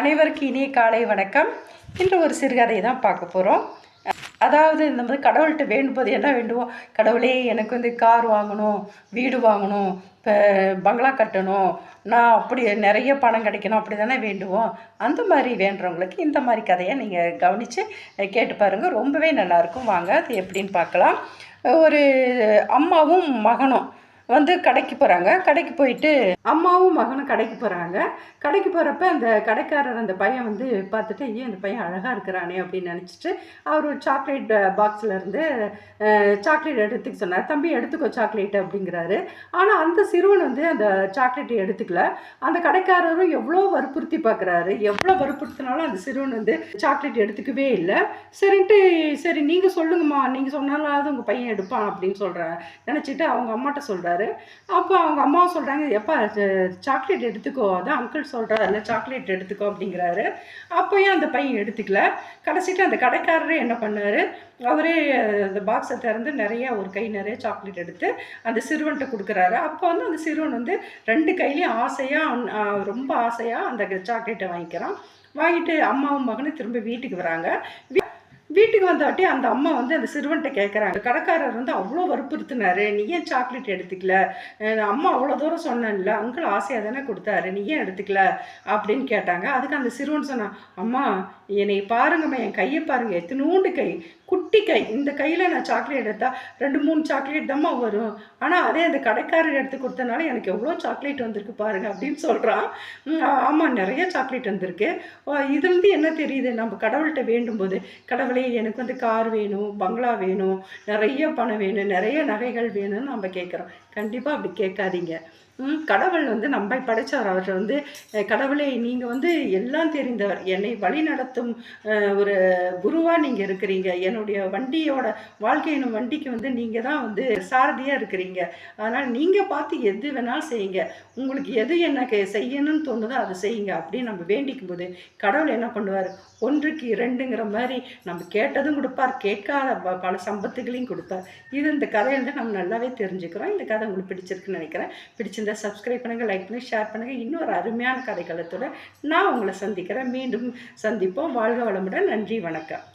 அனைவருக்கும் இனிய காலை வணக்கம். இன்று ஒரு சிறுகதையை தான் பார்க்க போகிறோம். அதாவது இந்த மாதிரி கடவுள்கிட்ட வேண்டும்போது என்ன வேண்டுவோம்? கடவுளே எனக்கு வந்து கார் வாங்கணும், வீடு வாங்கணும், இப்போ பங்களா கட்டணும், நான் அப்படி நிறைய பணம் கிடைக்கணும், அப்படி தானே வேண்டுவோம். அந்த மாதிரி வேண்டுறவங்களுக்கு இந்த மாதிரி கதையை நீங்கள் கவனித்து கேட்டு பாருங்கள். ரொம்பவே நல்லாயிருக்கும். வாங்க அது எப்படின்னு பார்க்கலாம். ஒரு அம்மாவும் மகனும் வந்து கடைக்கு போகிறாங்க. கடைக்கு போயிட்டு அம்மாவும் மகனும் கடைக்கு போகிறாங்க. கடைக்கு போகிறப்ப அந்த கடைக்காரர் அந்த பையன் வந்து பார்த்துட்டு, ஏன் இந்த பையன் அழகாக இருக்கிறானே அப்படின்னு நினச்சிட்டு அவர் ஒரு சாக்லேட் பாக்ஸில் இருந்து சாக்லேட் எடுத்துக்க சொன்னார். தம்பி எடுத்துக்கோ சாக்லேட் அப்படிங்கிறாரு. ஆனால் அந்த சிறுவன் வந்து அந்த சாக்லேட்டை எடுத்துக்கல. அந்த கடைக்காரரும் எவ்வளோ வற்புறுத்தி பார்க்குறாரு. எவ்வளோ வற்புறுத்தினாலும் அந்த சிறுவன் வந்து சாக்லேட் எடுத்துக்கவே இல்லை. சரின்ட்டு சரி நீங்கள் சொல்லுங்கம்மா, நீங்கள் சொன்னாலாவது உங்கள் பையன் எடுப்பான் அப்படின்னு நினச்சிட்டு அவங்க அம்மாட்ட சொல்கிறாரு. அப்போ அவங்க அம்மா சொல்கிறாங்க, எப்பா சாக்லேட் எடுத்துக்கோ, அதான் அங்கிள் சொல்கிறாருல சாக்லேட் எடுத்துக்கோ அப்படிங்கிறாரு. அப்போயும் அந்த பையன் எடுத்துக்கல. கடைசிட்டு அந்த கடைக்காரரே என்ன பண்ணார், அவரே அந்த பாக்ஸை திறந்து ஒரு கை நிறைய சாக்லேட் எடுத்து அந்த சிறுவன்கிட்ட கொடுக்குறாரு. அப்போ வந்து அந்த சிறுவன் வந்து 2 கையிலையும் ரொம்ப ஆசையாக அந்த சாக்லேட்டை வாங்கிட்டு அம்மாவும் மகனும் திரும்ப வீட்டுக்கு வராங்க. வீட்டுக்கு வந்தாட்டி அந்த அம்மா வந்து அந்த சிறுவன்கிட்ட கேட்குறாங்க, கடைக்காரர் வந்து அவ்வளோ வற்புறுத்தினாரு, நீ ஏன் சாக்லேட் எடுத்துக்கல? அம்மா அவ்வளோ தூரம் சொன்னேன்ல, அங்கிள் ஆசையாக தானே கொடுத்தாரு, நீ ஏன் எடுத்துக்கல அப்படின்னு கேட்டாங்க. அதுக்கு அந்த சிறுவன் சொன்னான், அம்மா என்னை பாருங்கம்மா, என் கையை பாருங்கள், எத்தனூண்டு கை, குட்டி கை, இந்த கையில் நான் சாக்லேட் எடுத்தால் 2-3 சாக்லேட் தாம்மா வரும். ஆனால் அதே அந்த கடைக்காரர் எடுத்து கொடுத்தனால எனக்கு எவ்வளோ சாக்லேட் வந்திருக்கு பாருங்கள் அப்படின்னு சொல்கிறான். ஆமாம், நிறைய சாக்லேட் வந்திருக்கு. இதுலேருந்து என்ன தெரியுது, நம்ம கடவுள்கிட்ட வேண்டும்போது, கடவுளே எனக்கு வந்து கார் வேணும், பங்களா வேணும், நிறைய பணம் வேணும், நிறைய நகைகள் வேணும்னு நம்ம கேட்குறோம். கண்டிப்பாக அப்படி கேட்காதீங்க. கடவுள் வந்து நம்மை படைத்தவர். அவர் வந்து கடவுளே நீங்கள் வந்து எல்லாம் தெரிந்தவர், என்னை வழி நடத்தும் ஒரு குருவாக நீங்கள் இருக்கிறீங்க, என்னுடைய வண்டியோட வாழ்க்கையின் வண்டிக்கு வந்து நீங்கள் தான் வந்து சாரதியாக இருக்கிறீங்க, அதனால் நீங்கள் பார்த்து எது வேணாலும் செய்யுங்க, உங்களுக்கு எது எனக்கு செய்யணும்னு தோணுதோ அதை செய்யுங்க அப்படின்னு நம்ம வேண்டிக்கும் போது கடவுள் என்ன பண்ணுவார், 1க்கு 2ங்கிற மாதிரி நம்ம கேட்டதும் கொடுப்பார், கேட்காத பல சம்பத்துகளையும் கொடுப்பார். இது இந்த கதையிலேருந்து நம்ம நல்லாவே தெரிஞ்சுக்கிறோம். இந்த கதை உங்களுக்கு பிடிச்சிருக்குன்னு நினைக்கிறேன். பிடிச்சிருந்தா சப்ஸ்கிரைப் பண்ணுங்கள், லைக் பண்ணி ஷேர் பண்ணுங்கள். இன்னொரு அருமையான கதைக்களத்தோடு நான் உங்களை சந்திக்கிறேன். மீண்டும் சந்திப்போம். வாழ்க வளமுடன். நன்றி, வணக்கம்.